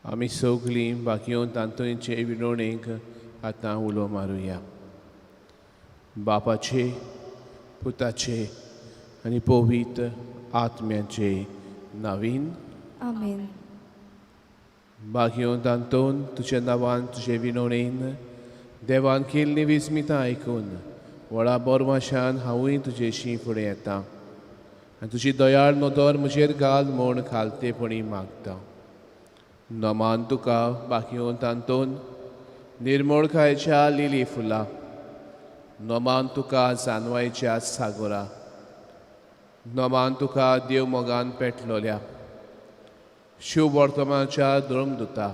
आमी सगळीं बाकीयोन तांतोयचे विणवणेक आतां उलो मारुया. बापाचे, पुताचे आनी पवित्र आत्म्याचे नांवीन. आमेन. बाकीयोन तांतोन तुज्या नांवान तुजे विणवणेन देवान केल्ली विस्मितां आयकून व्हडा बोरमाशान हांवूय तुजेशी फुडें येतां आनी तुजी दयाळ नदर म्हजेर घाल म्हूण खालतेपणी मागता. नमान तुका बाकीयोन तांतोन निर्मळकायेच्या लिली फुलां, नमान तुका जानवायच्या सागोरा, नमान तुका देव मोगान पेटलोल्या शुभ वर्तमानाच्या द्रमदुता.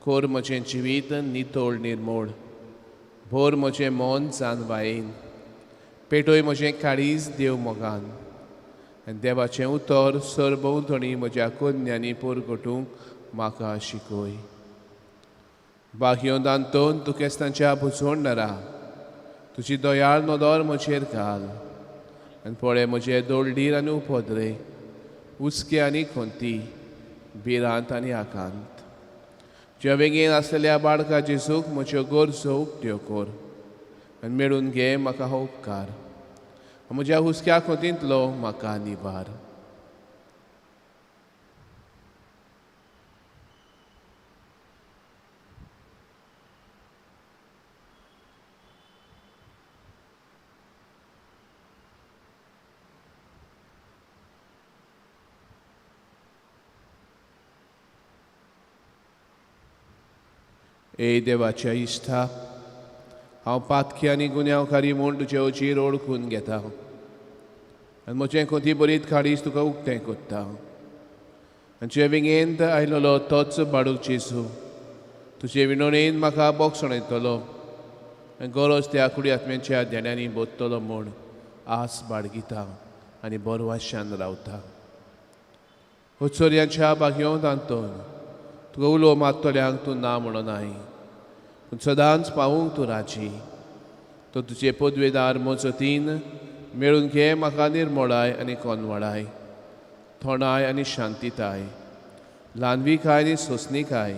कोर म्हजें जिवीत नितोळ निर्मळ, भोर म्हजें मन जानवायेन, पेटोय म्हजें काळीज देव मोगान आनी देवाचें उतर सरभोंवतणी म्हज्या कन्यांनी परगटूंक म्हाका शिकय. बाकीयोन तांतोन तूं केस्तांच्या बुजवणदारा तुजी दयाळ नदर म्हजेर घाल आनी पळय म्हजे दोळडीर आनी उपद्रे, उस्के आनी खोंती, भिरांत आनी आकांत. ज्या वेगेन आसलेल्या बाळका जेजूक म्हज्यो गरजो उक्त्यो कर आनी मेळून घे म्हाका हो उपकार. म्हज्या हुस्क्या खोंतींतलो म्हाका निबार. ए देवाच्या इश्टा, हांव पातकी आनी गुन्यांवकारी म्हूण तुजे अचीर ओळखून घेता आनी म्हजें खोती बरीत काळीज तुका उक्तें कोत्ता. आनी जे विंगेंत आयलोलो तोच बाळूक जेजू तुजे विणवणेन म्हाका बोगसणयतलो आनी गरज त्या कुडी आत्म्याच्या देण्यांनी बोदतलो म्हूण आस बाळगिता आनी बरवाशान रावता. उत्सर्याच्या बागयोन तांतोन तुका उलो मारतल्यांक तूं ना म्हणनाय, पूण सदांच पावूंक तूं राजी. तो तुजे पदवेदार मजतीन मेळून घे म्हाका निर्मळाय आनी कोनवळाय, थोणाय आनी शांतीताय, ल्हानविकाय आनी सोंसणीकाय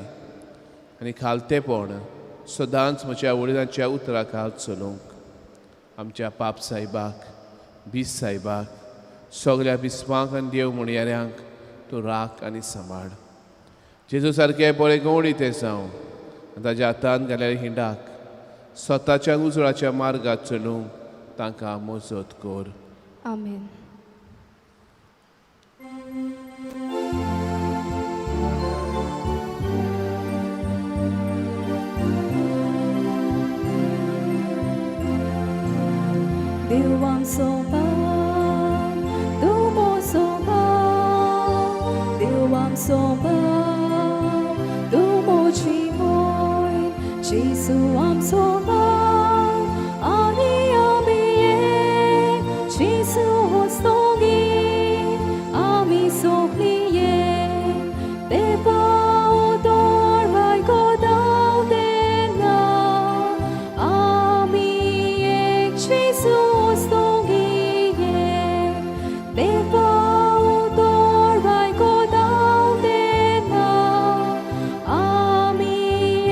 आनी खालतेपण सदांच म्हज्या वडिलांच्या उतरा खाल चलूंक. आमच्या पाप सायबाक, बीस सायबाक, सगळ्या बिस्वांक आनी देव म्हणयाऱ्यांक तूं राख आनी सांबाळ. जेजू सारके बळे गवळी ते जावं ताच्या हातान घालेल्या हिंडाक स्वताच्या उजळाच्या मार्गात चलूंक तांकां मजत कर. आमेन. देवांचो बाप, तूं मोचो बाप, देवांचो बाप, तूं मोची मोय, जेजू आमचो बाप आनी आमी एक, जेजू होस्तोगी आमी सगळीं एक, देवा उदोरवाय गोदाव देना आमी एक, जेजू होस्तोगी एक, देवा उदोरवाय गोदाव देना आमी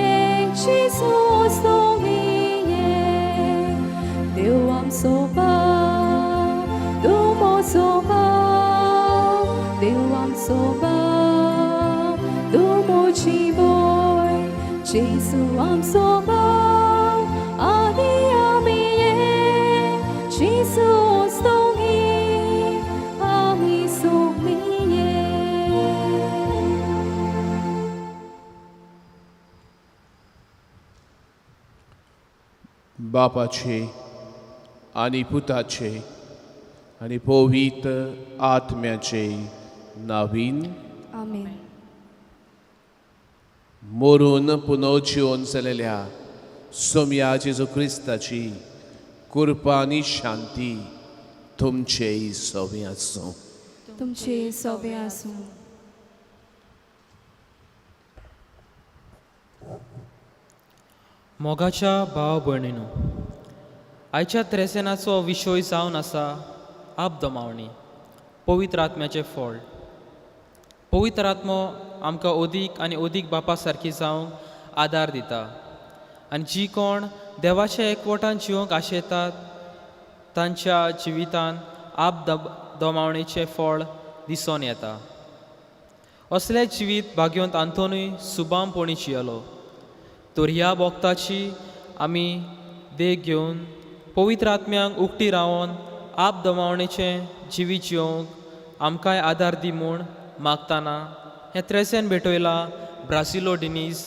एक, जेजू होस्तोगी एक. देव आमचो बाप, तूं मोचो बाप, देव आमचो बाप, तूं मोची मोय, जेजू आमचो बाप आनी आमी एक, जेजू होस्तोगी आमी सगळीं एक. बापाचे आनी पुताचे आनी पवित्र आत्म्याचे नांवीन. आमेन. मरून पुनर्जीवन जालेल्या सोम्या जेजू क्रिस्ताची कृपा आनी शांती तुमचेय सोबे आसूं. तुमचे सोबे आसूं. मोगाच्या भाव भयणीनो, आयच्या त्रेसेनाचो विशय जावन आसा आप दमावणी, पवित्र आत्म्याचें फळ. पवित्र आत्मो आमकां ओदीक आनी ओदीक बापा सारकी जावंक आदार दिता आनी जी कोण देवाच्या एकवटान जिवंक आशेतात तांच्या जिवितान दोमावणेचें फळ दिसून येता. असलें जिवीत भाग्यवंत आंतोनूय सुबामपणी जियलो. तर ह्या भोगताची आमी देख घेवन पवित्र आत्म्यांक उक्ती रावन दोमावणेचें जिवीत जिवंक आमकांय आदार दी म्हूण मागतना हें त्रेसेन भेटयला ब्रासिलो डिनीज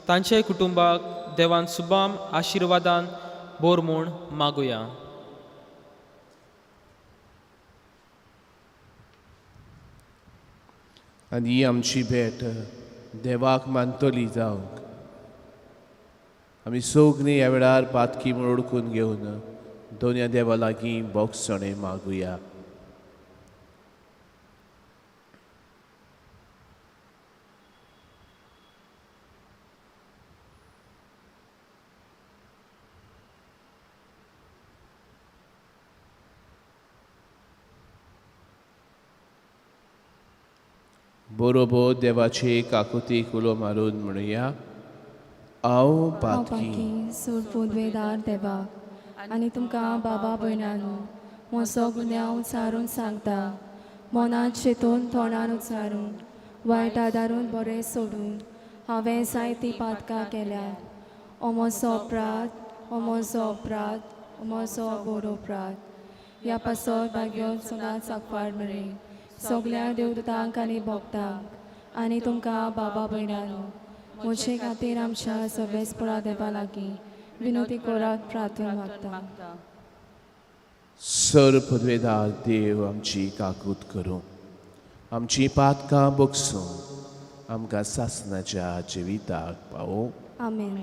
तांचे कुटुंबाक देवान सुबाम आशिर्वादान बोर म्हूण मागुया. आनी ही आमची भेट देवाक मानतली जावंक आमी सगळीं ह्या वेळार पातकी म्हूण ओळखून घेवन दोनया देवा लागीं बोगसणे मागुया. बरोबर देवाचे काकुतीक उलो मारून म्हणुया. हांव पातकी सोड पोदवेदार देवाक आनी तुमकां बाबा भयणानो म्हजो गुन्यांव उचारून सांगता. मनांत चिंतून तोंडान उचारून वायट आदारून बरें सोडून हांवें जायतीं पातकां केल्यात. हो म्हजो अपराध, हो म्हजो अपराध, हो म्हजो घोर अपराध. ह्या पासत भाग्यो सदांच सांगपार मेरेन सगल्या देवदूतांक आनी भक्तांक आनी तुमकां बाबा भयणानो म्हजे खातीर आमच्या सर्वेस्परा देवा लागीं विनोदी करात प्रार्थना मागता. सर पदवेदार देव आमची काकूत करूं आमची पातकां बोगसूं आमकां सासणाच्या जिविताक पावो. आमेन.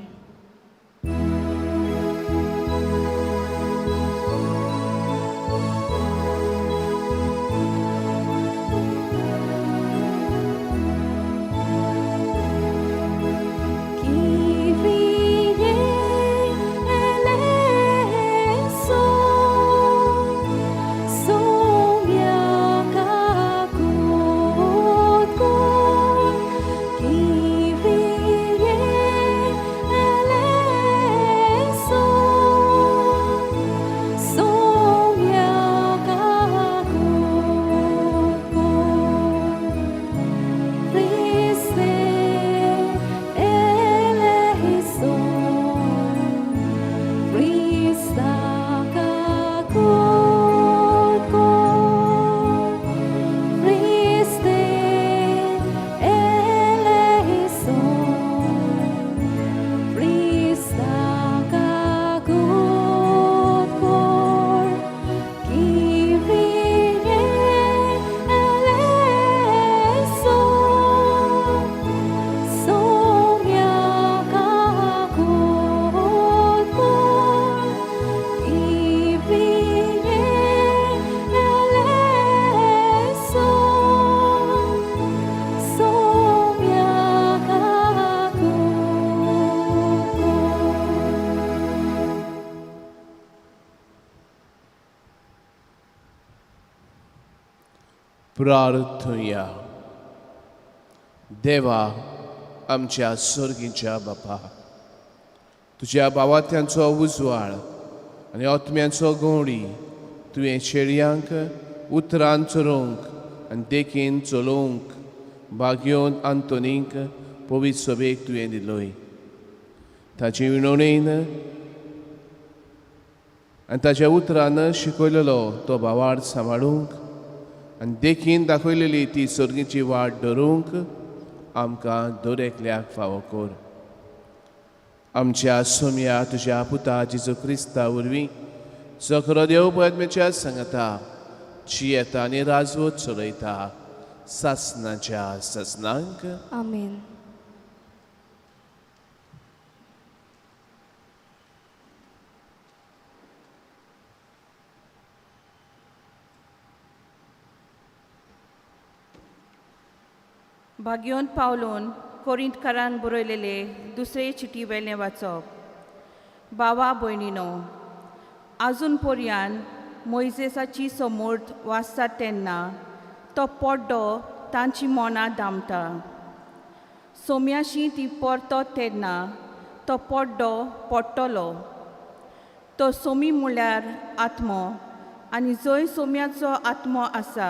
प्रार्थुया. देवा आमच्या सर्गीच्या बापा, तुज्या भावात्यांचो उजवाड आनी आत्म्यांचो गवळी तुवें शेळयांक उतरान चलोवंक आनी देखीन चलोवंक भाग्योन आंतोनीक पवित्र सभेक तुवें दिलोय. ताचे विणवणेन आनी ताच्या उतरान शिकयलेलो तो भावार्थ सांबाळूंक आनी देखीन दाखयलेली ती सर्गीची वाट धरूंक आमकां दर एकल्याक फावो कर. आमच्या सोम्या तुज्या पुता जेजू क्रिस्ता वरवीं सखरो देव पद्मेच्या सांगता जी येता आनी राजवत चलयता सासणाच्या ससनांक. आमेन. भाग्योन पावलोन कोरिंतकारांक बरयलेले दुसरे चिटी वेलें वाचप. बावा भयणीनो, आजून पर्यान मोइजेसाची समोर्थ वाचतात तेन्ना तो पड्डो तांची मनां दामता. सोम्याशी ती परतो तेन्ना तो पड्डो पडटलो. तो सोमी म्हळ्यार आत्मो, आनी जंय सोम्याचो आत्मो आसा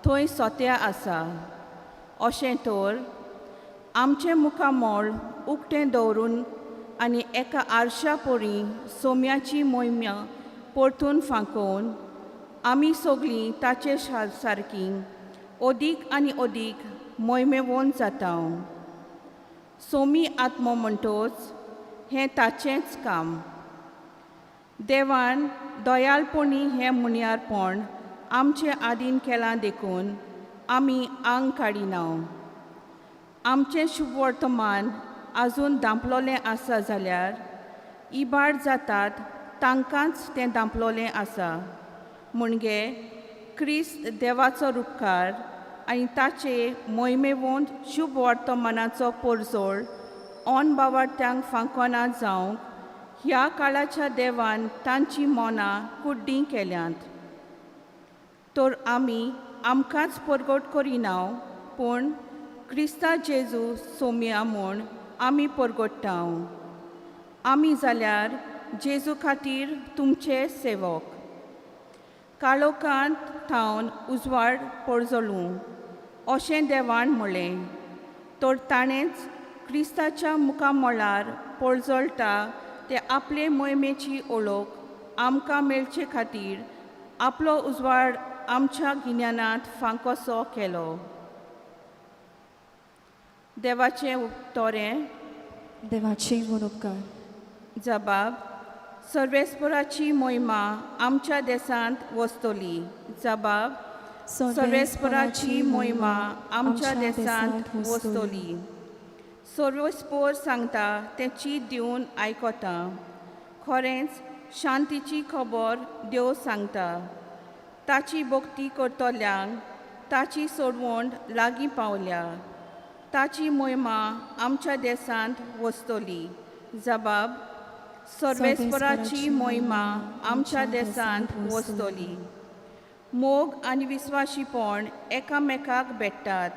थंय सोत्या आसा. अशें तर आमचें मुखामोळ उक्तें दवरून आनी एका आरशा पोरी सोम्याची मोहिमा परतून फांकोवन आमी सगळीं ताचे सारकीं अदीक आनी अदीक मोहिमेवंत जाता. सोमी आत्मो म्हणटोच हें ताचेंच काम. देवान दयाळपणी हें मुनियारपण आमचे आदीन केलां देखून आमी आंग काडिना. आमचें शुभ वर्तमान आजून दांपलोलें आसा जाल्यार इबाड जातात तांकांच तें दांपलोलें आसा. म्हणजे क्रिस्त देवाचो उपकार आनी ताचे मोहिमेवंत शुभ वर्तमानाचो परजोळ ओनबावार्थ्यांक फांकोना जावंक ह्या काळाच्या देवान तांची मोनां कुड्डीं केल्यांत. तर आमी आमकांच परगट करिना, पूण क्रिस्ता जेजू सोम्या म्हूण आमी परगट्टा. आमी जाल्यार जेजू खातीर तुमचे सेवक. काळोखांत थावन उजवाड परजळूं अशें देवान म्हणलें. तर ताणेंच क्रिस्ताच्या मुखामोळार परजळटा ते आपले मोहिमेची ओळख आमकां मेळचे खातीर आपलो उजवाड आमच्या गिन्यानांत फांकोसो केलो. देवाचें उतोरें. देवाची उपकार. जबाब. सर्वेस्पराची मोहिमा आमच्या देशांत वस्तली. जबाब. सर्वेस्पराची मोहिमा आमच्या देशांत वस्तली. सर्वेस्पर सांगता तें चीत दिवन आयकोता. खरेंच शांतीची खबर देव सांगता. ताची भक्ती करतल्यांक ताची सोडवण लागीं पावल्या. ताची मोहिमा आमच्या देशांत वस्तली. जबाब. सर्वेस्पराची मोहिमा आमच्या देशांत वस्तली. मोग आनी विस्वाशीपण एकामेकाक भेटतात.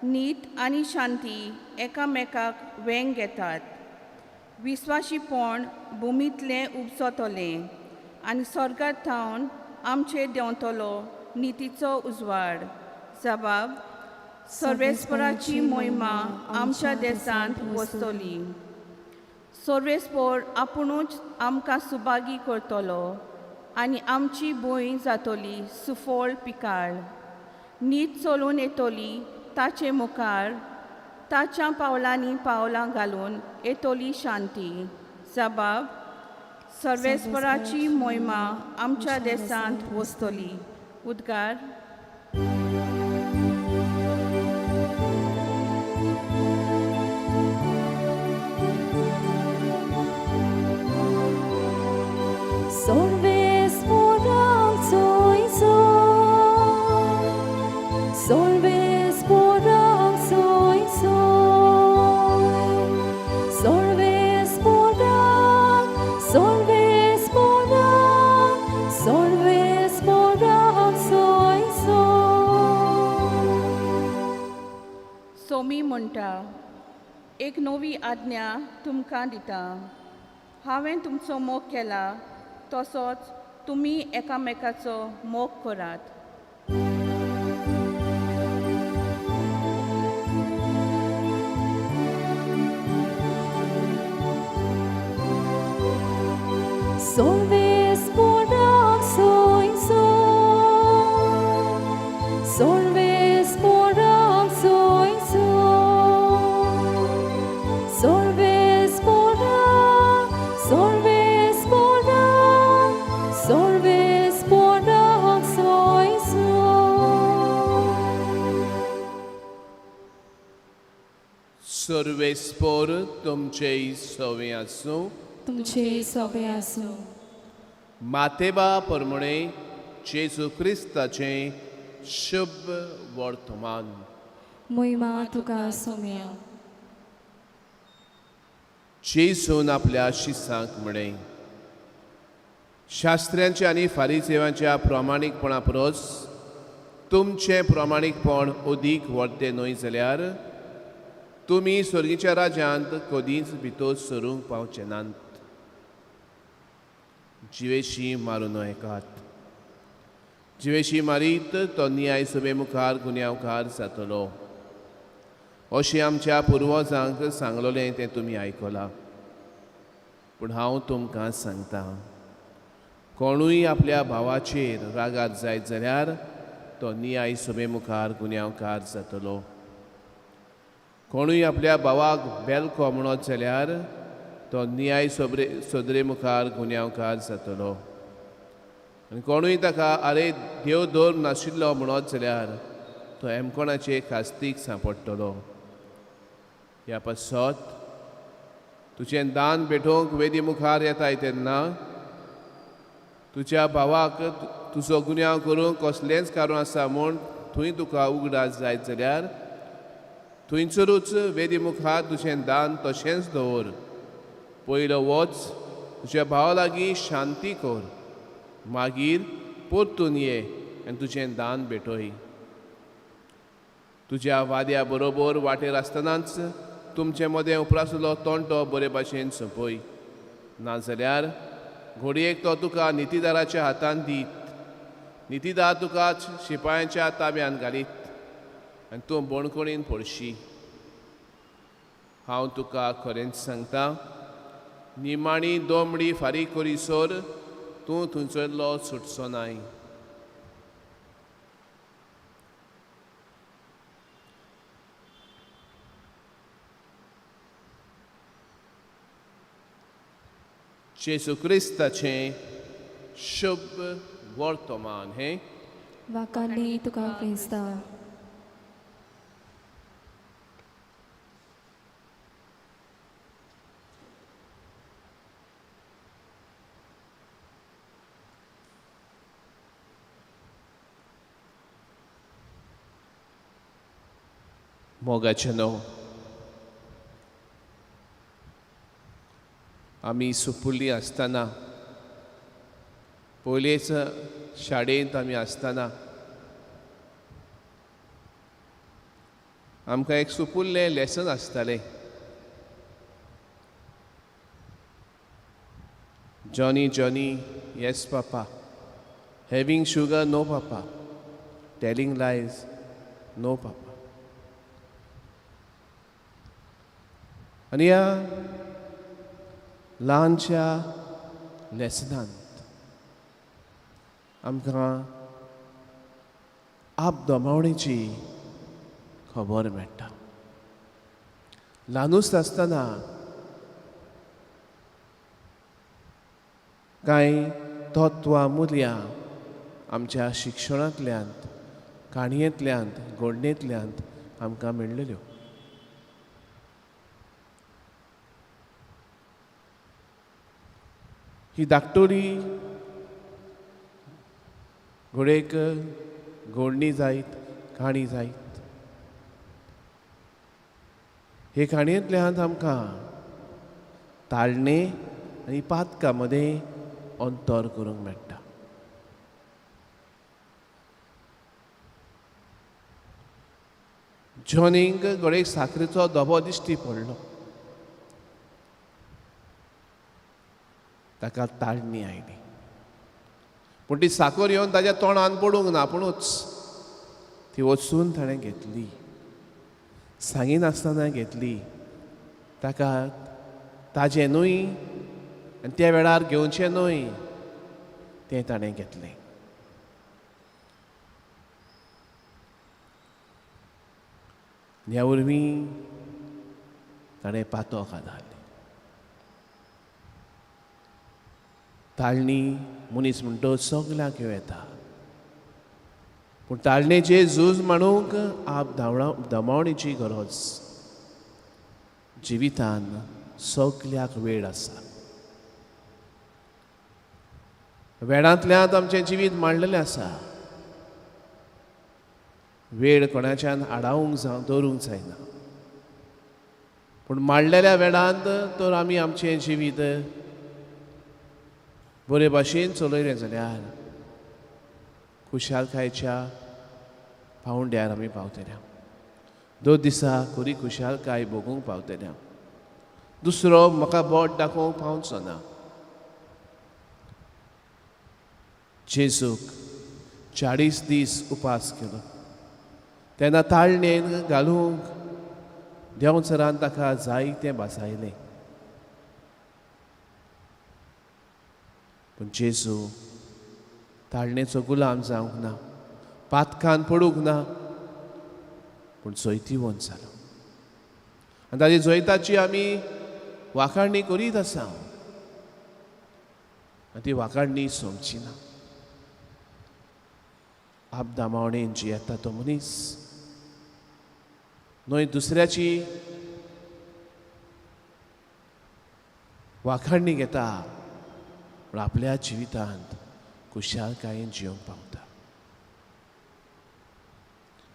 नीत आनी शांती एकामेकाक वेंग घेतात. विस्वाशीपण भुमींतलें उपसतलें आनी स्वर्गांत थावन आमचेर देंवतलो नितीचो उजवाड. जबाब. सर्वेस्पराची मोहिमा आमच्या देशांत वस्तली. सर्वेस्पर आपुणूच आमकां सुभागी करतलो आनी आमची भूंय जातली सुफळ पिकाळ. नीत चलून येतली ताचे मुखार. ताच्या पावलांनी पावलां घालून येतली शांती. जबाब. सर्वेस्पराची मोहिमा आमच्या देशांत वस्तली. उद्गार. सोमी म्हणटा. एक नवी आज्ञा तुमकां दिता. हांवें तुमचो मोग केला तसोच तुमी एकामेकाचो मोग करात. सर्वेस्पर तुमचे सवे आसूं. तुमचे सवे आसूं. मातेबा परमणे जेजू क्रिस्ताचें शुभ वर्तमान. मोहिमा तुका सोम्या. जेजून आपल्या शिसांक म्हणे. शास्त्र्यांच्या आनी फारिसेवांच्या प्रामाणीकपणा परस तुमचें प्रामाणीकपण अदीक व्हडलें न्हय जाल्यार तुमी स्वर्गीच्या राज्यांत कधीच भितर सरूंक पावचे नात. जिवेशी मारून येकात. जिवेशी मारीत तो न्याय सभे मुखार गुन्यांवकार जातलो. अशें आमच्या पुर्वजांक सांगलोलें तें तुमी आयकलां. पूण हांव तुमकां सांगतां, कोणूय आपल्या भावाचेर रागार जायत जाल्यार तो न्याय सभे मुखार गुन्यांवकार जातलो. कोणूय आपल्या भावाक बेलको म्हणत जाल्यार तो न्याय सदरे मुखार गुन्यांवकार जातलो. आनी कोणूय ताका आरे देव दोर नाशिल्लो म्हणत जाल्यार तो एमकोणाचे कास्तीक सांपडटलो. ह्या पासत तुजें दान भेटोवंक वेदी मुखार येताय तेन्ना तुज्या भावाक तुजो गुन्यांव करूंक कसलेंच कारण आसा म्हूण थंय तुका उगडास जायत जाल्यार थंयसरूच वेदी मुखार तुजें दान तशेंच दवर. पयलो वच तुज्या भावा लागीं शांती कर, मागीर परतून ये आनी तुजें दान भेटय. तुज्या वाद्या बरोबर वाटेर आसतनाच तुमचे मदें उपरासलो तोंटो बरे भाशेन सोंपय. नाजाल्यार घडयेक तो तुका नितीदाराच्या हातांत दीत. नितीदार तुका शिपायांच्या ताब्यांत घालीत आनी तूं बोणकोणीन पडशी. हांव तुका खरेंच सांगतां, निमाणी दोमडी फारीक करीसर तूं थंयसरलो सुटचो नाय. जेसू क्रिस्ताचें शुभ वर्तमान हें वाकांनी तुका क्रिस्ता. मोगाचें न्हू. आमी सुपुल्लीं आसतना पयलेच शाळेंत आमी आसतना आमकां एक सुपुल्लें लेसन आसतालें. जॉनी जॉनी येस पापा, हॅविंग शुगर नो पापा, टेलिंग लायज नो पापा. आनी ह्या ल्हानशा लेसनांत आमकां आप दोमावणेची खबर मेळटा. ल्हानूच आसतना कांय तत्वां मुल्यां आमच्या शिक्षणांतल्यान, काणयेंतल्यान, घडणेंतल्यान आमकां मेळिल्ल्यो. ही धाकटुली घोडेक घोडणी जायत, काणी जायत. हे काणयेंतल्यान आमकां ताळणे आनी पातका मदें अंतर करूंक मेळटा. जॉनीक घोडेक साखरेचो धबो दिश्टी पडलो. ताका ताळणी आयली, पूण ती साकर येवन ताच्या तोंडान पडूंक ना, पुणूच ती वचून ताणें घेतली. सांगिनासतना घेतली. ताका ताजें न्हय आनी त्या वेळार घेवचें न्हय तें ताणें घेतलें. ह्या वरवीं ताणें पातोक घाली. ताळणी मनीस म्हणटो सगल्यांक येता, पूण ताळणेचे झूज मांडूंक आप दमावणेची गरज. जिवितान सगल्यांक वेळ आसा. वेळांतल्यान आमचें जिवीत मांडलेलें आसा. वेळ कोणाच्यान आडावंक दवरूंक जायना, पूण मांडलेल्या वेळांत तर आमी आमचें जिवीत बरे भाशेन चलयलें जाल्यार खुशालकायेच्या पावंड्यार आमी पावतले. 2 दिसा खरी खुशालकाय भोगूंक पावतलें हांव. दुसरो म्हाका बोट दाखोवंक पावचो ना. जेजूक 40 दीस उपास केलो तेन्ना ताळणेन घालूंक देंवसरान ताका जायतें भासायलें. पूण जेजू ताळणेचो गुलाम जावंक ना, पातकान पडूंक ना, पूण जैतिवंत जालो. आनी ताची जैताची आमी वाखाणणी करीत आसा. आनी ती वाखाणणी सोमची ना. आपदामावणेन जी येता तो मनीस न्हय दुसऱ्याची वाखाणणी घेता, पूण आपल्या जिवितांत खुशालकायेन जिवंक पावता.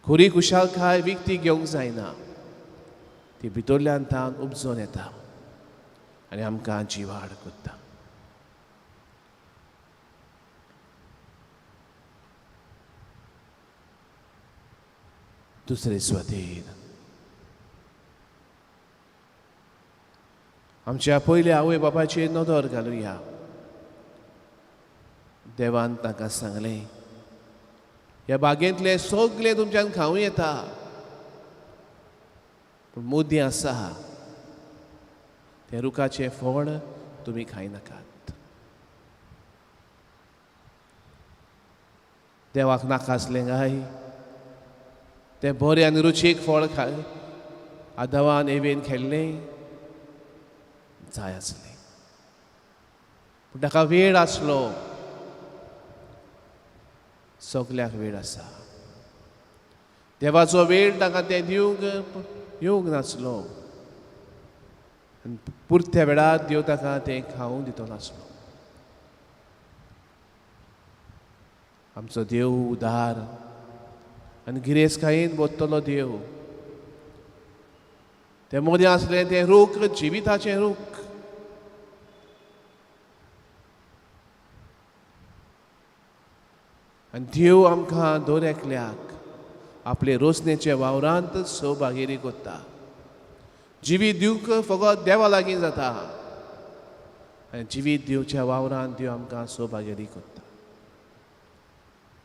खरी खुशालकाय विकती घेवंक जायना. ती भितरल्यान तान उपजोन येता आनी आमकां जिवाड करता. दुसरे सुवातेर आमच्या पयल्या आवय बापाचेर नदर घालुया. देवान ताका सांगलें, ह्या बागेंतलें सगलें तुमच्यान खावं येता, पूण मुद्दे आसा त्या रुखाचें फळ तुमी खायनाकात. देवाक नाका आसलें काय तें बरें आनी रुचीक फळ आदावान एवेन खेळ्ळें जाय आसलें, पूण ताका वेळ आसलो. सगल्याक वेळ आसा. देवाचो वेळ ताका तें येवंक नासलो. आनी पुरत्या वेळार देव ताका तें खावंक दितो नासलो. आमचो देव उदार आनी गिरेस्तकायेन बोदतलो देव. तें मदें आसलें तें रूख जिविताचें रूख. आनी देव आमकां दर एकल्याक आपले रोसणेच्या वावरांत सहभागेरी करता. जिवीत दिवंक फकत देवा लागीं जाता आनी जिवीत दिवच्या वावरांत देव आमकां सहभागेरी करता.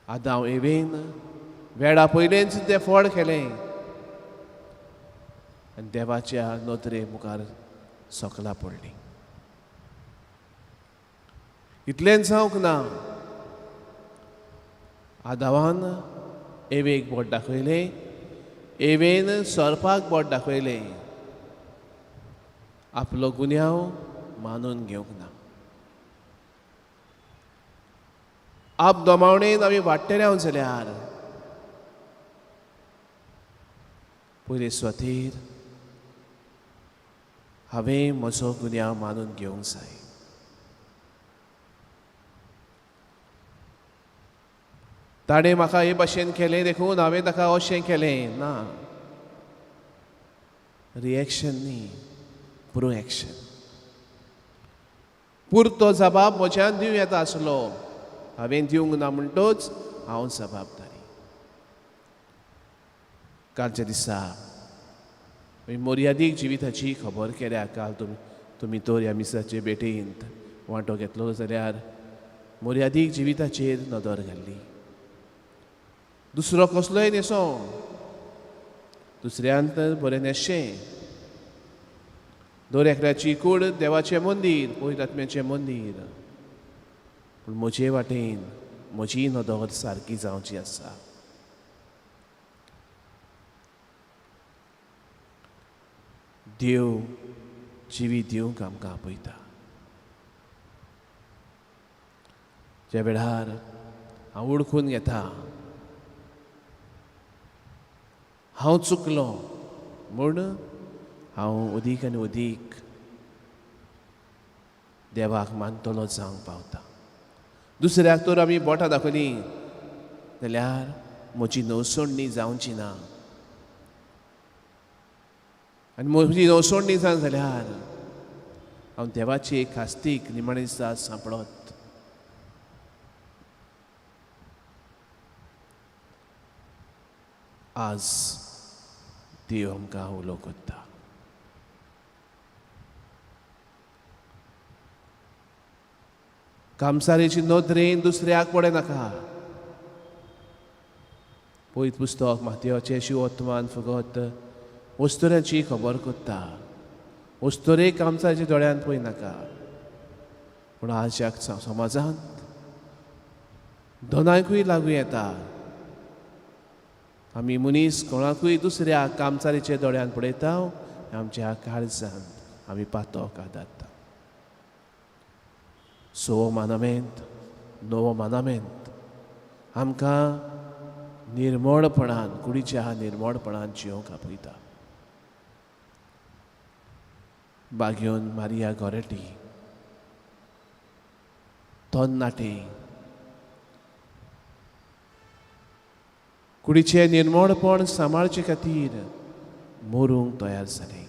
आदां एवेन वेळा पयलेंच तें फळ केलें आनी देवाच्या नदरे मुखार सोकला पडलीं. इतलेंच जावंक ना. आदावान एवेक बोट दाखयलें, एवेन सर्पाक बोट दाखयलें. आपलो गुन्यांव मानून घेवंक ना. आप दोमावणेन आमी वाडटे रावंक जाल्यार पयले सुवातेर हांवें म्हजो गुन्यांव मानून घेवंक जाय. ताणें म्हाका हे भाशेन केलें देखून हांवें ताका अशें केलें ना. रिएक्शन न्ही, प्रोएक्शन. पुरतो जबाब म्हज्यान दिवं येता आसलो, हांवें दिवंक ना म्हणटोच हांव जबाबदारी. कालच्या दिसा मर्यादीक जिविताची खबर केल्या. काल तुमी तर ह्या मिसाचे भेटेंत वांटो घेतलो जाल्यार मर्यादीक जिविताचेर नदर घाल्ली. दुसरो कसलोय न्हेसो, दुसऱ्यांत बरें न्हेसचें. दर एकल्याची कूड देवाचें मंदीर, पवित्र आत्म्याचें मंदीर. पूण म्हजे वाटेन म्हजी नदर सारकी जावची आसा. देव जिवीत दिवंक आमकां आपयता. ज्या वेळार हांव वळखून घेता हांव चुकलो म्हूण हांव अदीक आनी अदीक देवाक मानतलो जावंक पावता. दुसऱ्याक तर आमी बोटां दाखयलीं जाल्यार म्हजी नवसोडणी जावची ना. आनी म्हजी नवसोडणी जावन जाल्यार हांव देवाची एक खास्तीक निमाणे दिसा सांपडत आज देव आमकां उलो कोत्ता. कामसारीची नदरेन दुसऱ्याक पडे नाका. पयत पुस्तक मातयेचे शिवोत्तमान फकत वस्तुऱ्याची खबर कोत्ता. वस्तुरेक कामसारीच्या दोळ्यांत पळय नाका. पूण आजच्या समाजांत दोनांकूय लागू येता. आमी मनीस कोणाकूय दुसऱ्या कामसारीच्या दोळ्यान पळयता आमच्या काळजांत आमी पातोक आदारता. सो मानमेंत नवो मानमेंत आमकां निर्मळपणान कुडीच्या निर्मळपणान जियोंक आपयता. बागेवन मारिया गोरेटी तरणाटे कुडीचे निर्मळपण सांबाळचे खातीर मरूंक तयार जाले.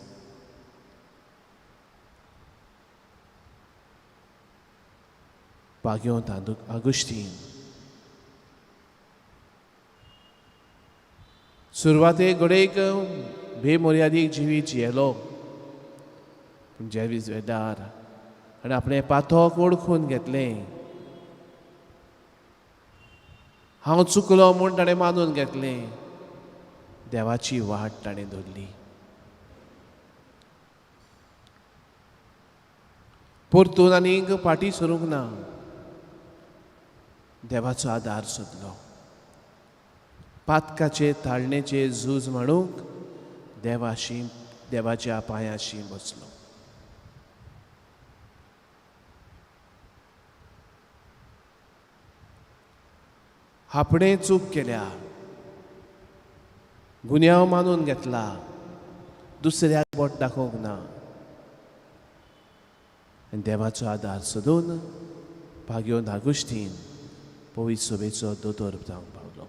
बागेवंत आगुस्तीन सुरवातेक घडयेक बेमर्यादीक जिवीत जियेलो. पूण जेवीस वेदार आनी आपणें पातोक ओळखून घेतलें. हांव चुकलो म्हूण ताणें मानून घेतलें. देवाची वाट ताणें धरली. परतून आनीक फाटीं सरूंक ना. देवाचो आदार सोदलो. पातकाचे ताळणेचे झूज म्हणूंक देवाच्या पांयाशी बसलो. आपणें चूक केल्या. गुन्यांव मानून घेतला. दुसऱ्याक बोट दाखोवंक ना. आनी देवाचो आदार सोदून बागेवंत आगुस्तीन पवित्र सभेचो दोतोर जावंक पावलो.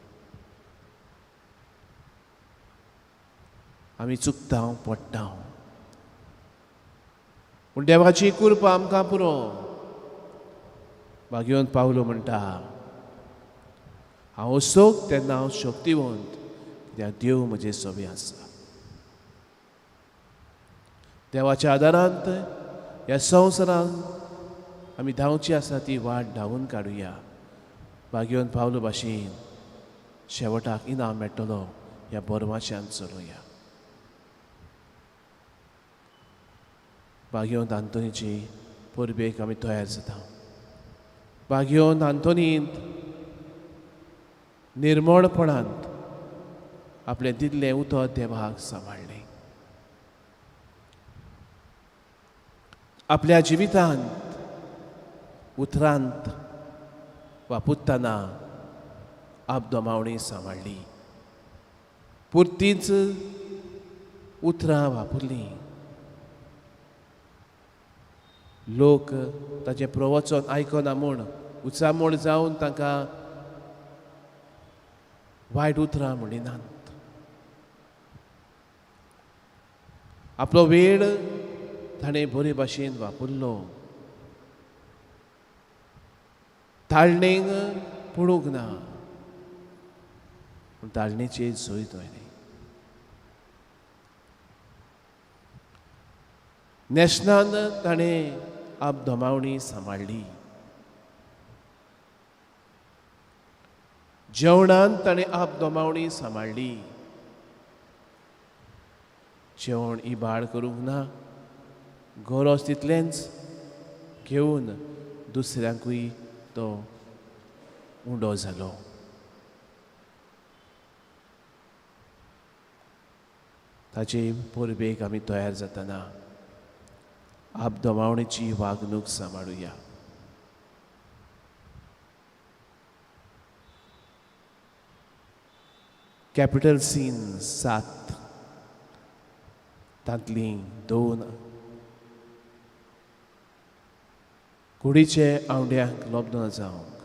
आमी चुकता पडटा पूण देवाची कृपा आमकां पुरो. बागेवंत पावलो म्हणटा हांव वचोंक तेन्ना हांव शक्तिवंत कित्याक देव म्हजे सोबे आसा. देवाच्या आदारांत ह्या संवसारांत आमी धांवची आसा ती वाट धांवून काडुया. बागेवंत पावलो भाशेन शेवटाक इनाम मेळटलो ह्या बोरमाश्यान चलोया. बागेवंत आंतोनीची परबेक आमी तयार जाता. बागेवंत आंतोनींत निर्मळपणांत आपलें दिल्लें उतर देवाक सांबाळलें. आपल्या जिवितांत उतरांत वापुरतना आपदोमावणी सांबाळली. पुर्तीच उतरां वापरलीं. लोक ताचें प्रवचन आयकना म्हूण उचामोड जावन तांकां वायट उतरां म्हणिनात. आपलो वेळ ताणें बरे भाशेन वापरलो. ताळणेक पडूंक ना पूण ताळणेचेर जैत व्हयलें. नेशनान ताणें आपदोमावणी सांबाळली. जेवणान ताणें आपदोमावणी सांबाळली. जेवण इबाड करूंक ना. गरज तितलेंच घेवन दुसऱ्यांकूय तो उंडो जालो. ताचे परबेक आमी तयार जातना आपदोमावणेची वागणूक सांबाळुया. कॅपिटल सीन 7 तांतलीं 2 कुडीचे आवंड्यांक लग्न जावंक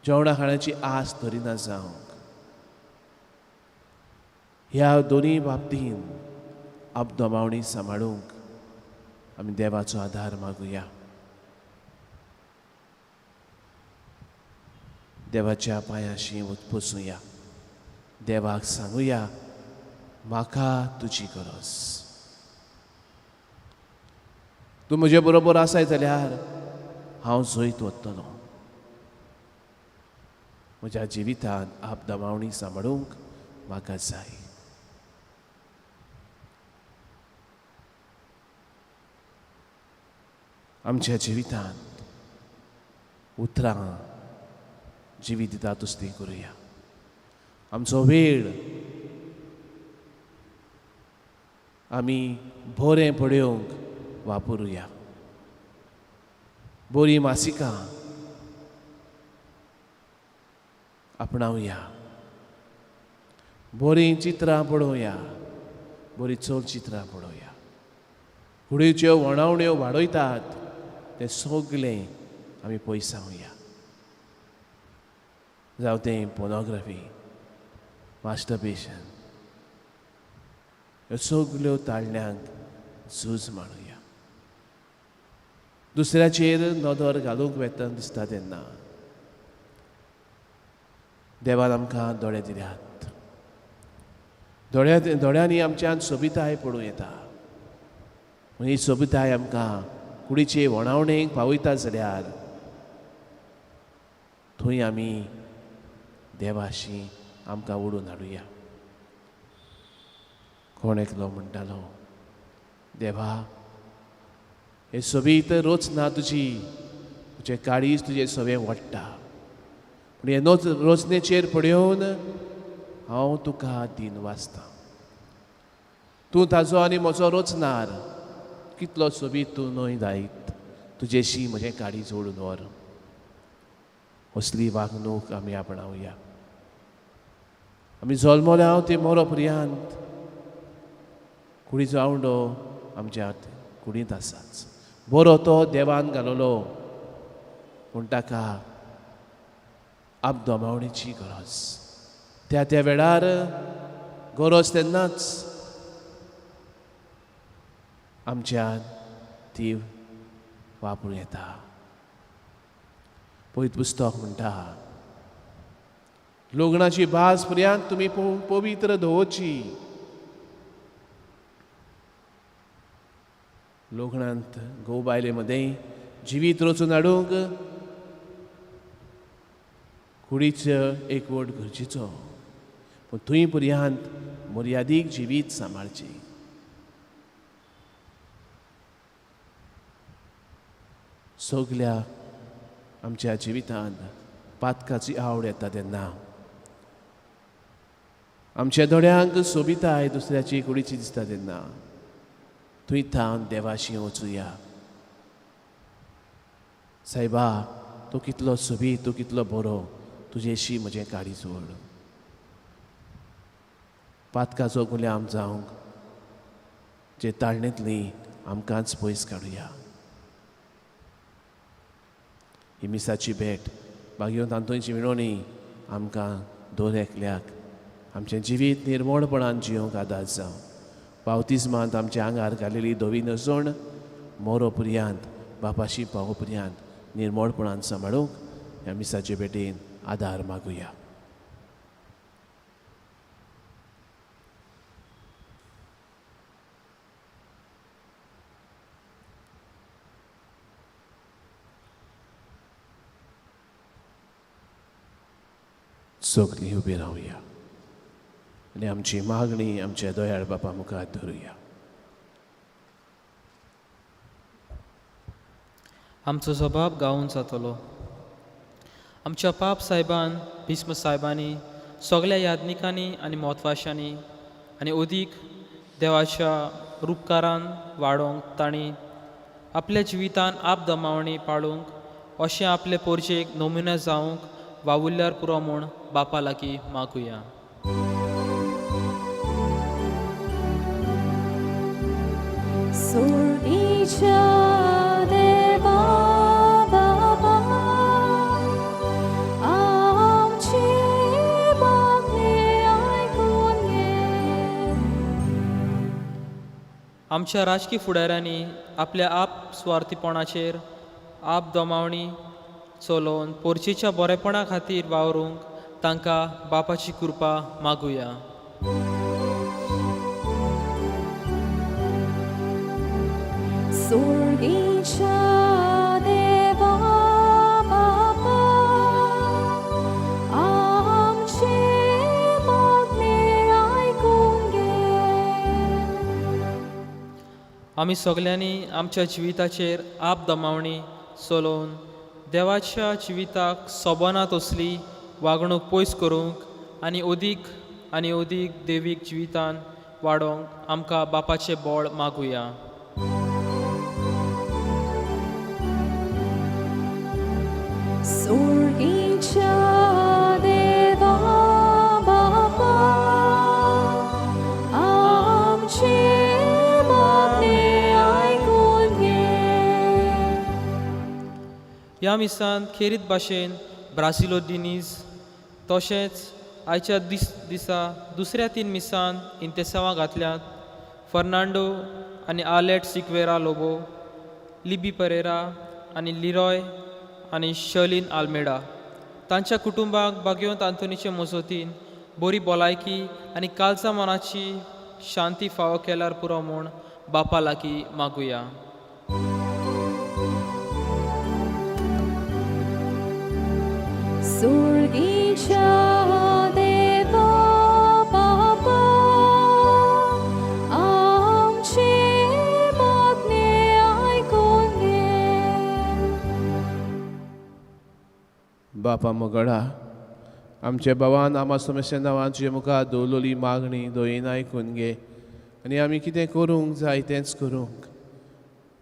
जेवणा खाणाची आस धरिना जावंक ह्या दोनी बाबतीन आपदोमावणी सांबाळूंक आमी देवाचो आदार मागुया. देवाच्या पांयाशी बसूया. देवाक सांगुया म्हाका तुजी गरज. तूं म्हजे बरोबर आसाय जाल्यार हांव जैत वतलो. म्हज्या जिवितांत आपदमावणी सांबाळूंक म्हाका जाय. आमच्या जिवितांत उतरां जिवीत दिता तसलीं करुया. आमचो वेळ आमी बरें पळयोवंक वापरुया. बरीं मासिकां आपणावया. बरीं चित्रां पळोवया. बरीं चलचित्रां पळोवया. कुडीच्यो वणावण्यो वाडयतात तें सगळें आमी पयसावया. जावं तें पोर्नोग्राफी, मास्टरबेशन, ह्यो सगल्यो ताळण्यांक झूज मारूया. दुसऱ्याचेर नदर घालूंक वेतन दिसता तेन्ना देवान आमकां दोळे दिल्यात. दोळ्यांनी आमच्यान सोबिताय पळोवं येता. ही सोबिताय आमकां कुडीचे वणावणेक पावयता जाल्यार थंय आमी देवाशी आमकां ओडून हाडुया. कोण एकलो म्हणटालो, देवा हे सोबीत रोच ना तुजी, तुजें काळीज तुजें सवें वडटा. पूण हे रोचणेचेर पळयोवन हांव तुका दिन वाचतां. तूं ताजो आनी म्हजो रोचनार कितलो सोबीत तूं न्हय दायत. तुजेशी म्हजें काळीज ओडून व्हर. असली वागणूक आमी आपणावया. आमी जल्मले हांव ते मरो पर्यंत कुडीचो आवंडो आमच्या कुडींत आसाच. बरो तो देवान घालोलो पूण ताका आपदमावणेची गरज. त्या त्या वेळार गरज तेन्नाच आमच्यान ती वापरूं येता. पयत पुस्तक म्हणटा लग्नाची भास पर्यंत तुमी पवित्र दवरची. लग्नांत घोव बायले मदें जिवीत रचून हाडूंक कुडीचो एकवट गरजेचो. पूण थंय पर्यंत मर्यादीक जिवीत सांबाळचें. सगल्या आमच्या जिवितांत पातकाची आवड येता तेन्ना आमच्या दोळ्यांक सोबिताय दुसऱ्याची कुडीची दिसता तेन्ना थंय थावन देवाशी वचुया. सायबा तूं कितलो सोबीत, तूं कितलो बरो, तुजेशी म्हजें काळीज व्हड. पातकाचो गुलाम जावंक जे ताळणेंतली आमकांच पयस काडुया. ही मिसाची भेट बागयो तांतूंची विणोवणी आमकां दोन एकल्याक आमचें जिवीत निर्मळपणान जियोंक आदार जावं. बावतिजमांत आमच्या आंगार घालिल्ली धवी नजोण मोरो पर्यंत बापाशी पावो पर्यंत निर्मळपणान सांबाळूंक ह्या मिसाचे भेटेन आदार मागुया. सगळीं उबी रावया आनी आमची मागणी आमच्या दयाळ बापा मुखार धरुया. आमचो जबाब गावून जातलो. आमच्या पाप सायबान, भिस्म सायबांनी, सगळ्या यादनिकांनी आनी मोतवाशांनी आनी अदीक देवाच्या रूपकारान वाडोवंक तांणी आपल्या जिवितान आपदमावणी पाळूंक अशें आपले पोरचेक नमुने जावंक वावुरल्यार पुरो म्हूण बापा लागीं मागुया. सोडीच्या देवा बाबा आमची मागणी आयकून घे. आमच्या राजकीय फुडाऱ्यांनी आपल्या आप स्वार्थीपणाचेर आप दमावणी चलोवन पोरचेच्या बरेपणा खातीर वावरूंक तांकां बापाची कृपा मागुया. आमी सगल्यांनी आमच्या जिविताचेर आप दमावणी चलोवन देवाच्या जिविताक सोबनात असली वागणूक पयस करूंक आनी अदीक देवीक जिवितान वाडोवंक आमकां बापाचें बोळ मागुया. सोर्गीच्या देवा बापा, आमची मागणी आयकून घे. ह्या मिसांत खेरीत भाशेन ब्रासिलो डिनीज तशेंच आयच्या दिसा दुसऱ्या 3 मिसांत इंतेसांवां घातल्यांत फर्नांडो आनी आलेट सिक्वेरा लोबो, लिबी परेरा आनी लिरॉय आनी शर्लिन आल्मेडा. तांच्या कुटुंबाक भाग्योंत आंतोनीचे मजतीन बरी भलायकी आनी काळजा मनाची शांती फावो केल्यार पुरो म्हूण बापा लागीं मागुया. सोर्गीच्या देवा बापा, आमची मागणी आयकून घे. बापा मोगडा, आमचे भावान आमा समस्या नांवान तुजे मुखार दवरलोली मागणी दोयेन आयकून घे आनी आमी कितें करूंक जाय तेंच करूंक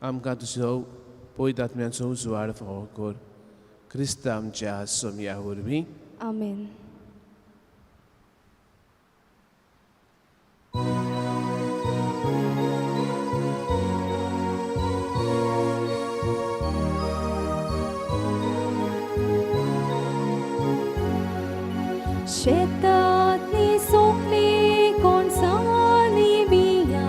आमकां तुजो पवित्र आत्म्याचो उजवाड फावो कर. क्रिस्त आमच्या सोम्या वरवीं. आमेन. शेतांतली सोंपली कोणसांनी बिया,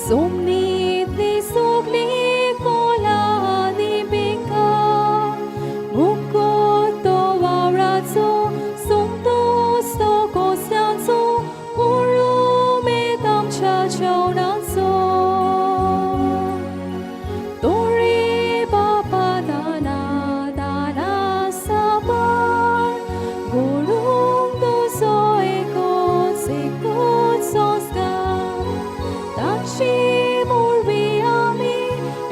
सोमनीतली सोगली फुलांनी पिका, मुकुट तो वावराचो, सोमतोस तो कोसल्यांचो, उरुमेत आमच्या जेवणाचो. तोरी बापा दाना दाना साबार, गोडूंक तुजो एकूच संस्कार. ताची मुरवी आमी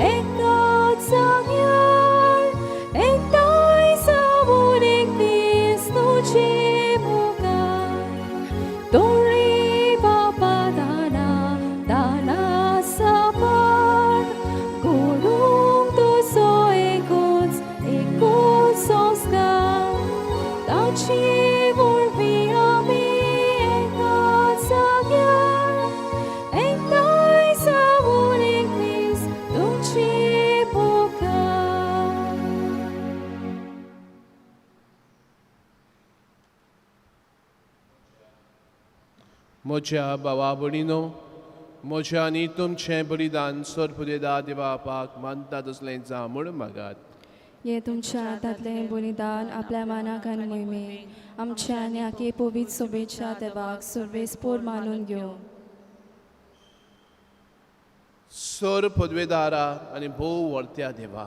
एकदांच जाग्यार, एकदांय जावून एक दीस तुजे मुखार. तोरी बापा दाना दाना साबार, गोडूंक तुजो एकूच संस्कार. ताची मुरवी आमी एकदांच जाग्यार, एकदांय जावून एक दीस तुजे मुखार. म्हज्या भावा भयणीनो, म्हज्या आनी तुमचें बलिदान सोरपुदेदा देवा बापाक मानता तसलें जा म्हूण मागात. हे तुमच्या हातांतलें बलिदान आपल्या मानाक आनी मोहिमेक आमच्या आनी आखे पवित्र सोबेच्या देवाक सर्वेस्पोर मानून घेवं. सोर पदवेदारा आनी भोव वर्त्या देवा,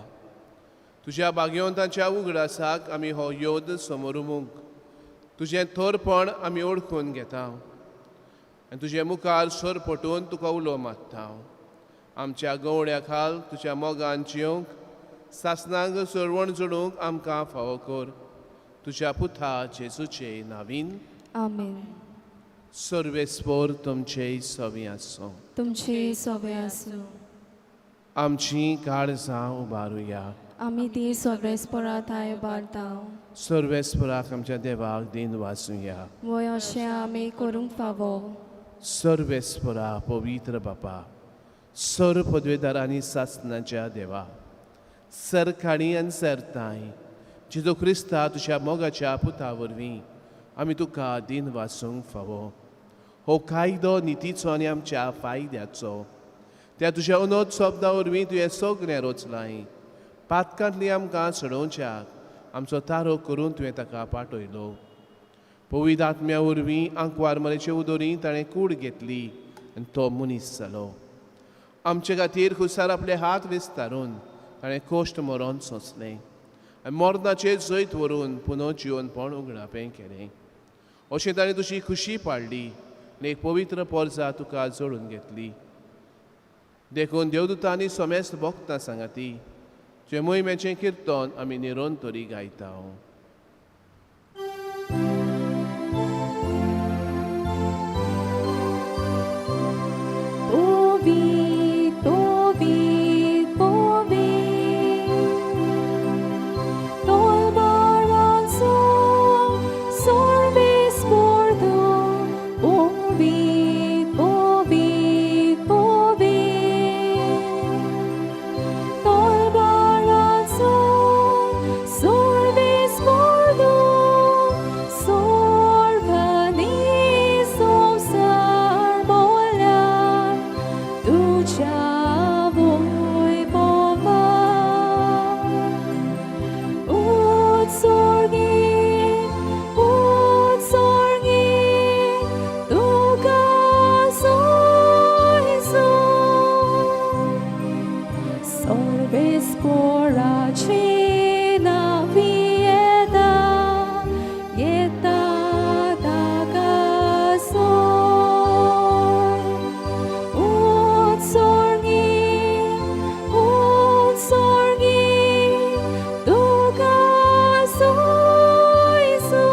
तुज्या भाग्यवंतांच्या उगडासाक आमी हो योद समोर उमूंक तुजें थोरपण आमी ओळखून घेता आनी तुजे मुखार सोर पटोवन तुका उलो मागता. आमच्या गवड्या खाल तुज्या मोगान जियोंक सासणांक सरवण जोडूंक आमकां फावो कर. तुज्या पुता जेजूचे नांवीन. आमेन. सर्वेस्पोर तुमचे सवी आसूं. तुमचे सवे आसूं. आमची काळजां उबारुया. आमी ती सर्वेस्पोरांत आय उबारता. सर्वेस्पराक आमच्या देवाक दिन वाचुया. वय अशें आमी करूंक फावो. सर्वेस्परा पवित्र बापा, सर पदवेदारांनी सासणाच्या देवा, सरकाणी आनी सरताय जेजू क्रिस्ता तुज्या मोगाच्या पुता वरवीं आमी तुका दिन वाचूंक फावो. हो कायदो नितीचो आनी आमच्या फायद्याचो त्या तुज्या अनोद शब्दा वरवीं तुवें सगळें रचलाय. पातकांतली आमकां चडोवच्याक आमचो तारो करून तुवें ताका पाठयलो. पवित्र आत्म्या वरवीं आंकवार मरेचे उदोरी ताणें कूड घेतली आनी तो मनीस जालो. आमचे खातीर खुसार आपले हात विस्तारून ताणें कोश्ट मरोन सोंसलें आनी मरणाचेर जैत व्हरून पुनो जिवनपण उगडापें केलें. अशें ताणें तुजी खुशी पाडली आनी एक पवित्र पोरजा तुका जोडून घेतली. देखून देवदूतांनी सोमेस्त भोगता सांगाती जे मोहिमेचें किर्तन आमी निरोंतरी गायता. Povit, povit, povit, tolbaran sorbis bordum. Povit, povit, povit, tolbaran sorbis bordum. Sorbanis som sarbolan, tuja voi pova. Utsorgi, tuga soisu. Sorbis poracina pieta, pieta dagasor. Utsorgi, tuga soisu.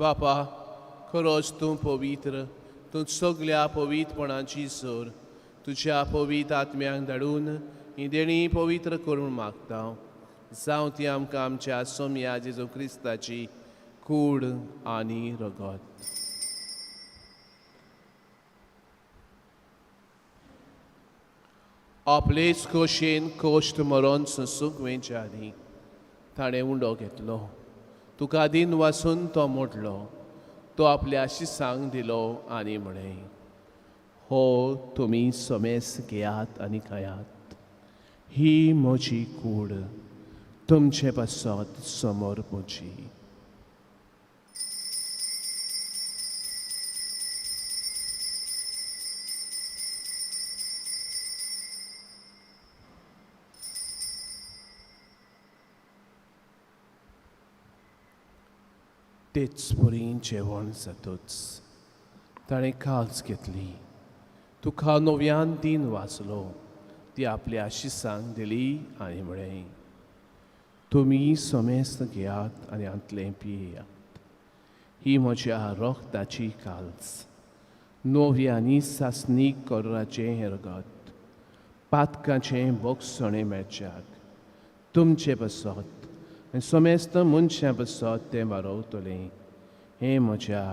बापा, खरोच तूं पवित्र, तूं सगळ्या पवित्रपणाची सोर तुज्या पवित्र आत्म्यांक धाडून ही देणी पवित्र करून मागता. जावं ती आमकां आमच्या सोम्या जेजू क्रिस्ताची कूड आनी रगत. आपलेच खोशेन कोश्ट मरोन सुसूंक वेंच्या आदी ताणें उंडो घेतलो. तुका दिन वासून तो मोडलो. तो आपल्या शिसांक दिलो आनी म्हणे, हो तुमी सोमेस घेयात आनी खायात. ही म्हजी कूड तुमचे पासत समोर म्हजी. तेच परी जेवण जातूच ताणें काल्स घेतली. तुका नव्यान दिन वाचलो. ती आपल्या शिसांक दिली आनी म्हळें, तुमी सोमेस्त घेयात आनी हांतलें पियेयात. ही म्हज्या रोगताची काल्स, नव्यानी सासनीक कोराचें हें रगत, पातकाचें बोगसणें मेळच्याक तुमचे बसत आनी सोमेस्त मनशां बसत तें वारवतलें. हें म्हज्या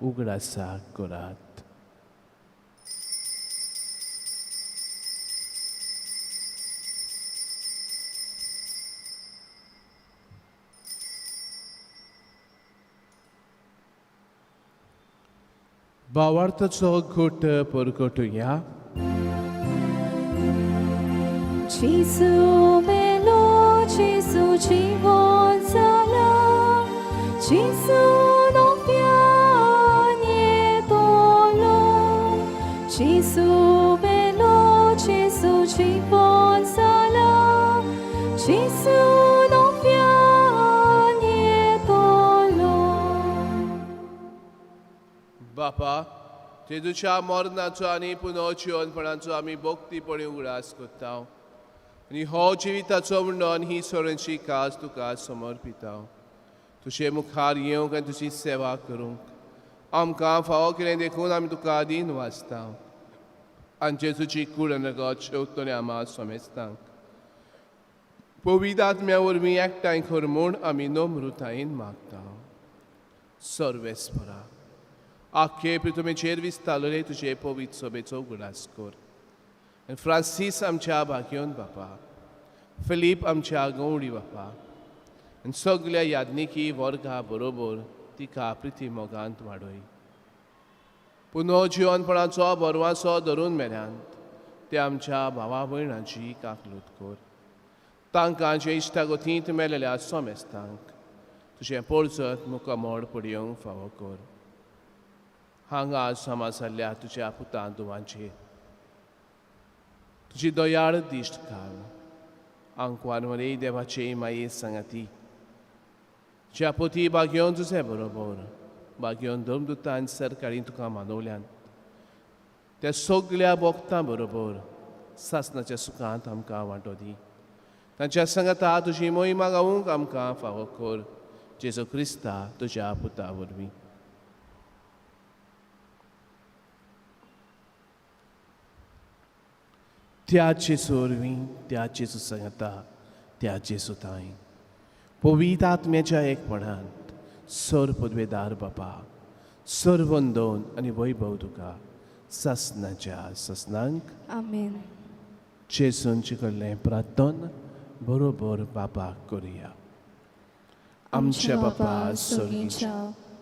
उगडासाक करात. भावार्थाचो घोट परगटुया. Gesù melo, Gesù জীবন जाला, Gesù nowianie dolo. Gesù melo, Gesù জীবন जाला, Gesù nowianie dolo. बापा, जेजूच्या मरणाचो आनी पुनर्जिवनपणाचो आमी भोक्तीपणी उगडास करता. आनी हो जिविताचो म्हणून ही सोडूनची कास तुका समर्पिता. तुजे मुखार येवंक आनी तुजी सेवा करूंक आमकां फावो केलें देखून आमी तुका दिन वाचता. आनी जेजूची कूड आनी रगत शेवतले आमा सोमेस्तांक पवित्र आत्म्या वरवीं एकठांय कर म्हूण आमी नम्रतायेन मागता. सर्वेस्परा, आख्खे पृथ्वीचेर विस्तारलेले तुजे पवित्र सभेचो उगडास कर. आनी फ्रांसीस आमच्या भाग्योन बापा, फिलीप आमच्या गवडी बापा आनी सगळ्या याज्ञिकी वर्गा बरोबर तिका प्रिती मोगांत वाडय. पुनर्जिवनपणाचो बरवासो धरून मेल्यांत ते आमच्या भावा भयणांची काकलूत कर. तांकां जे इश्टागतींत मेलेल्या सोमेस्तांक तुजें परजत मुखामोड पडयोंक फावो कर. हांगा समाजाल्ल्या तुज्या पुतां दुवांचेर तुजी दयाळ दिश्ट घाल. आंकवारमरे देवाचे माये सांगाती ज्या पोती बागयोन तुजे बरोबर बागयोन धर्मदुतान सरकारीन तुका मानवल्यान त्या सगळ्या भक्तां बरोबर सासणाच्या सुखांत आमकां वांटो दी. तांच्या संगता तुजी मोहिमा गावूंक आमकां फावो कर. जेजू क्रिस्ता तुज्या पुता वरवीं. त्या जेजू वरवीं, त्या जेजू संगता, त्या जेजू ताई पवित्र आत्म्याच्या एकपणांत सर पदवेदार बापा सर्वंदोन आनी वैभव तुका सासणाच्या सासणांक आमेन. जेजूंचे कडलें प्रार्थन बरोबर बापाक करुया. आमच्या बापा स्वर्गीच्या,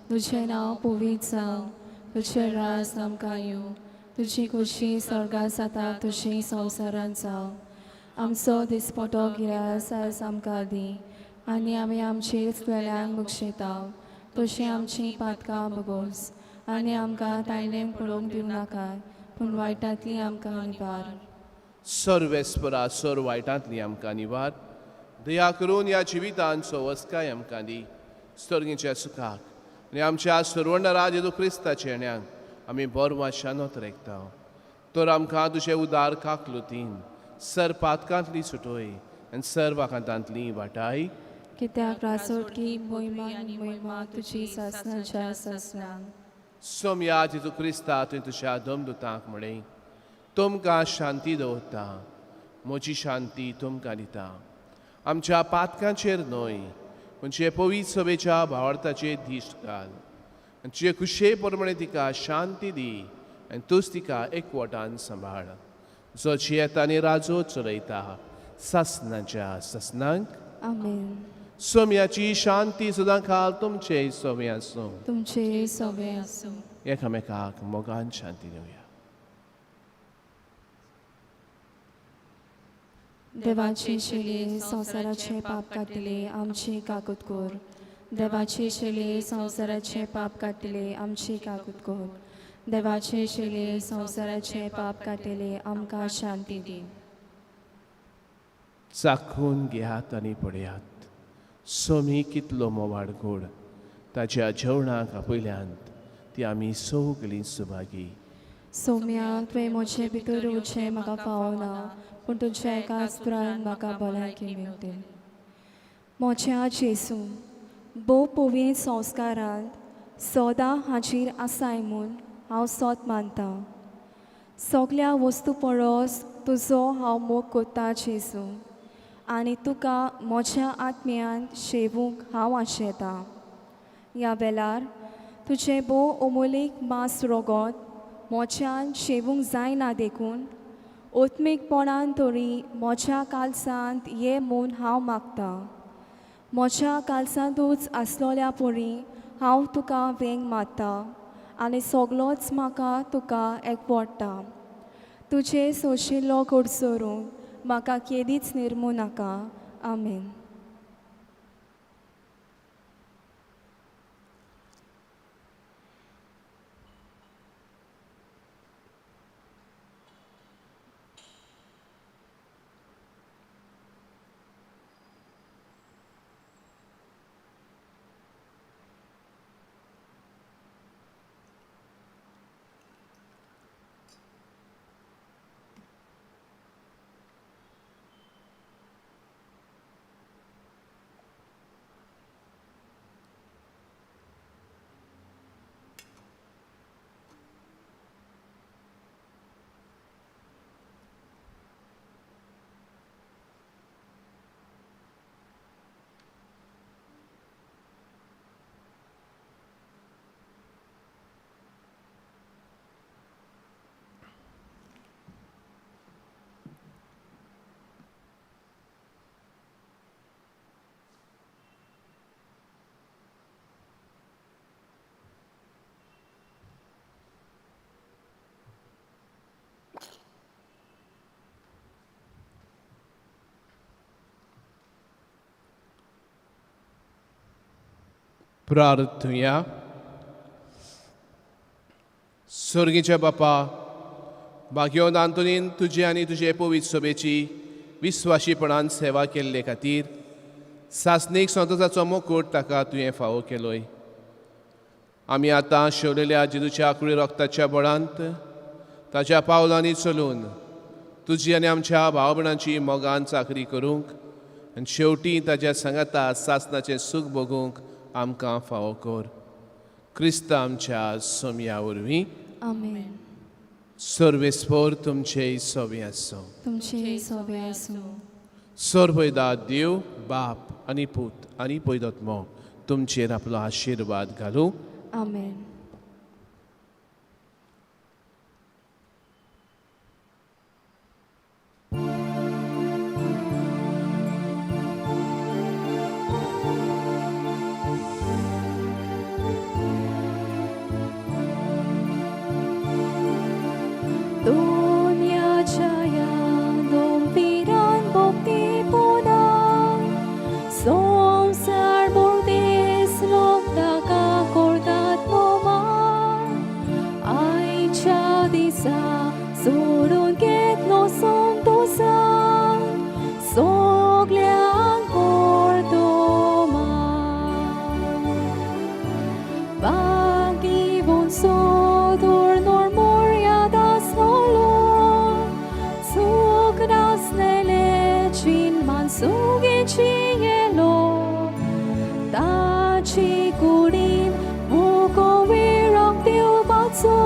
तुझें नांव पवित्र जावं, तुझें राज आमकां येवं, तुजी खुशी स्वर्गांत जाता तशी संवसारांत जावं. आमचो दिसपटो गिरास आयज आमकां दी, आनी आमी आमचेर चुकलेल्यांक बक्षिता, तशी आमची पातकां बगोस, आनी आमकां तायलें पडोवंक दिवं नाका, पूण वायटांतली आमकां निबार. सर्वेस्परा सर वायटांतली आमकां निवार. दया करून ह्या जिवितांचो वस्काय आमकां दी. सर्गीच्या सुखाक आनी आमच्या सर्वंडरा जेजू क्रिस्ताचे येण्याक आमी बोरवां शानोत रेखता. तर आमकां तुजें उदार काकलुतीन सर पातकांतली सुटोय आनी सर वाखांतांतली वाटाय. कित्याक रासोट की मोहिमा तुजी सासणाच्या सासणांक. सोम्या जेजू क्रिस्ता तुवें तुज्या दोमदुतांक म्हणय, तुमकां शांती दवरता, म्हजी शांती तुमकां दिता. आमच्या पातकांचेर न्हय, पूण जे पवित्र सभेच्या भावार्थाचेर दिश्ट घाल, आनी तुजे खुशे प्रमाणे तिका शांती दी, आनी तूंच तिका एकवटान सांबाळ. जो जियेत आनी राजो चलयता सासणाच्या सासणांक. आमेन. सोम्याची शांती सदां काल तुमचे सोमे आसूं. तुमचे सवे आसूं. एकामेकाक मोगान शांती दिवया. देवाची शेली संवसाराचे पाप काटिले आमची काकूत कोर. देवाची शेली संवसाराचे पाप काटिले आमची काकूत कोर. देवाचे शेली संवसाराचे पाप काटिले आमकां शांती दी. चाखून घेयात आनी पळयात, सोमी कितलो मोवाड गोड. ताच्या जेवणाक आपयल्यांत ती आमी सगळीं सुभागी. सोम्या तुवें म्हजे भितर येवचें म्हाका फावना, पूण तुज्या एकाच पुराण म्हाका भलायकी मेळटली. म्हज्या जेजू, भोव पवित्र संस्कारांत सदां हाजीर आसाय म्हूण हांव सोत मानतां. सगळ्या वस्तू परस तुजो हांव मोग कोत्ता जेजू, आनी तुका म्हज्या आत्म्यान शेवूंक हांव आशेतां. ह्या वेळार तुजें भोव अमोलीक मांस रोगोत म्हज्यान शेवूंक जायना देखून ओत्मीकपणान तरी म्हज्या कालसांत ये म्हूण हांव मागतां. म्हज्या कालसांतूच आसलोल्या परी हांव तुका वेंग मारतां, आनी सगळोच म्हाका तुका एकवटता. तुजे सोशिल्लो कोडसरूंक म्हाका केदीच निर्मू नाका. आमेन. प्रार्थुया. स्वर्गीच्या बापा, भाग्यवंत आंतोनीन तुजे आनी तुजे पवित्र सभेची विस्वाशीपणान सेवा केल्ले खातीर सासणीक संतोशाचो मुकुट ताका तुवें फावो केलोय. आमी आतां शेवलेल्या जेजूच्या कुडी रक्ताच्या बळांत ताच्या पावलांनी चलून तुजी आनी आमच्या भाव भयणांची मोगान चाकरी करूंक आनी शेवटी ताच्या सांगाता सासणाचें सूख भोगूंक आमकां फावो कर. क्रिस्त आमच्या सोम्या वरवीं आमेन. सर्वेस्पोर तुमचे सोबी आसूं. तुमचे सोबे आसूं. सर्वदा देव बाप आनी पूत आनी पवित्रात्मो तुमचेर आपलो आशिर्वाद घालूं. आमेन. Dunya'ca yandım viran buktipunang Somsar burdis nokta kordat moman Ay chadisa surun ket no son tosan Sogliang kordoman Bagibon sodur normoriadas nolon Sugras nelecin man sugi cielo Taci kurin muko wirang tiu batso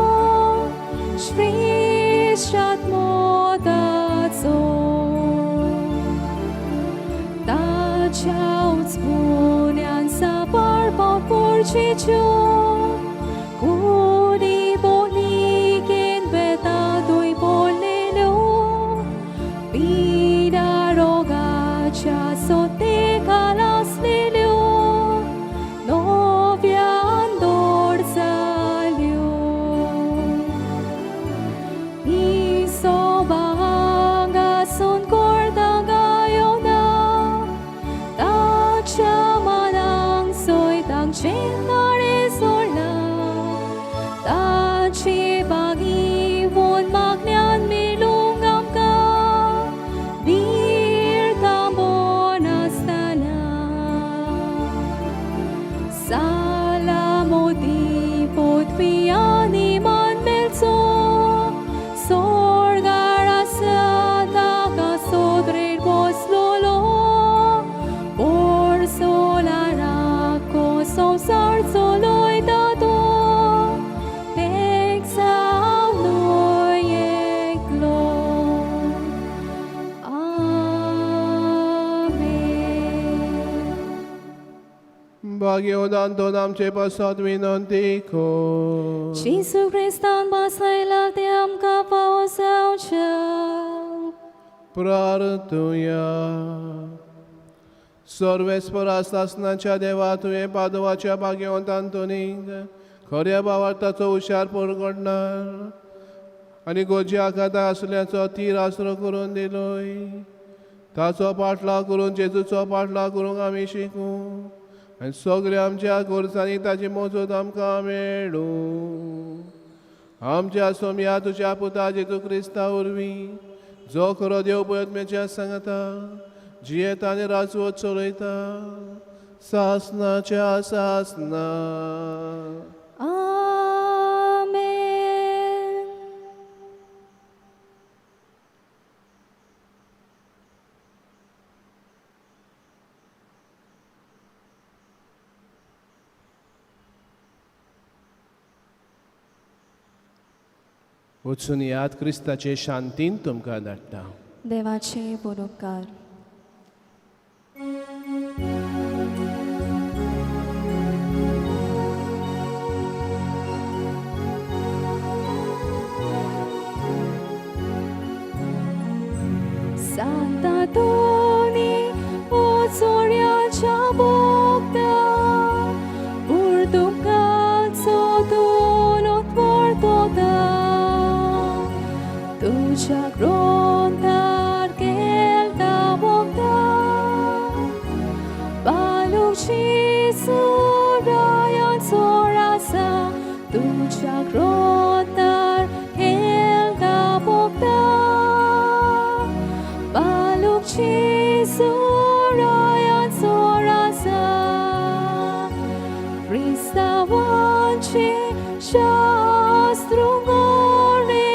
Shvishat modatso Taciauts bunyan sa parpaut porcicio Kuni bolikin betadui bolelo Pinarogacha sote kalas lelo Novian dorsalio Isobanga son kordagayona Tacha manang soy tang chinare sola Tachi bagibon magnan milungam ka Bir tambon astana Salamodi potviani man melzo Sorgarasa taka sodrir boslolo Por solarako somsar soloy dato Texau noyeklo Amen. Bagiodanto namche pasat winantiko. Jesu Christan basailav tiam kapawasau chau Prartuya. सर्वेस्परा सासनाच्या देवा तुवें पादवाच्या भाग्यवंतांतोनीक खऱ्या भावार्थाचो हुशार परगडणार आनी गोज्या खाता आसल्याचो तीर आसरो करून दिलोय ताचो पाटलाव करून जेजूचो पाटलाव करूंक आमी शिकूं आनी सगळ्या आमच्या गोरसांनी ताची मोजत आमकां मेळूं. आमच्या सोम्या तुज्या पुता जेजू क्रिस्ता वरवीं जो खरो देव पयत्मेच्या सांगता जियेता आनी राजवत चलयता सासनाच्या सासना. Amen. वचून याद क्रिस्ताचे शांतीन तुमकां धाडटा. देवाचे बरोबकार. Santa Toni, o Zoriacia bogda, Urducazzo tunut vortoda, Tucia grontar gelda bogda, Baluci surayan sorasa, Tucia grontar gelda bogda, Balukci surayan sorasa Krista wanci shastrungore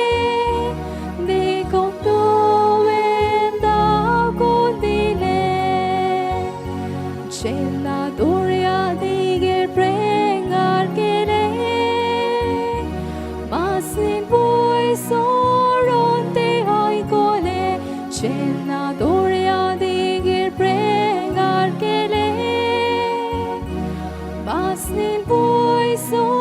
आयसो